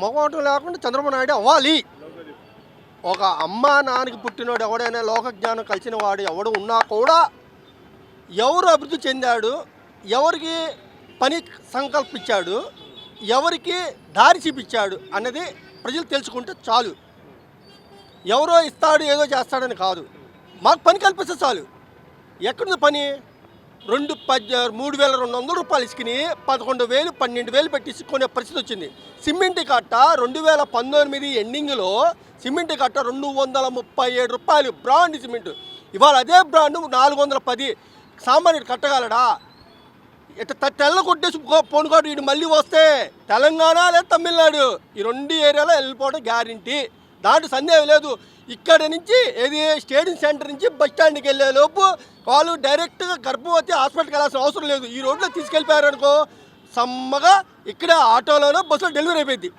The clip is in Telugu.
మొగమాటం లేకుండా చంద్రబాబు నాయుడు అవ్వాలి. ఒక అమ్మ నాన్నకి పుట్టినోడు ఎవడైనా లోక జ్ఞానం కలిసిన వాడు ఎవడు ఉన్నా కూడా ఎవరు అభివృద్ధి చెందాడు, ఎవరికి పని సంకల్పించాడు, ఎవరికి దారి చూపించాడు అన్నది ప్రజలు తెలుసుకుంటే చాలు. ఎవరో ఇస్తాడు ఏదో చేస్తాడని కాదు, మాకు పని కల్పిస్తే చాలు. ఎక్కడుంది పని? 3,200 రూపాయలు ఇసుకుని 11,000 12,000 పెట్టి ఇసుకునే పరిస్థితి వచ్చింది. సిమెంట్ కట్ట 2019 ఎండింగ్లో సిమెంట్ కట్ట 237 రూపాయలు బ్రాండ్ సిమెంట్. ఇవాళ అదే బ్రాండ్ 410. సామాన్యుడు కట్టగలడా? ఇట్లా తెల్ల కొట్టేసి పోనుకోడు. వీడు మళ్ళీ వస్తే తెలంగాణ లేదా తమిళనాడు ఈ 2 ఏరియాలో వెళ్ళిపోవడం గ్యారంటీ, దాంట్లో సందేహం లేదు. ఇక్కడ నుంచి ఏది స్టేడియం సెంటర్ నుంచి బస్ స్టాండ్కి వెళ్ళే లోపు వాళ్ళు డైరెక్ట్గా గర్భవతి హాస్పిటల్కి వెళ్ళాల్సిన అవసరం లేదు. ఈ రోడ్లో తీసుకెళ్ళిపోయారనుకో సమ్మగా ఇక్కడ ఆటోలోనో బస్సులో డెలివరీ అయిపోయింది.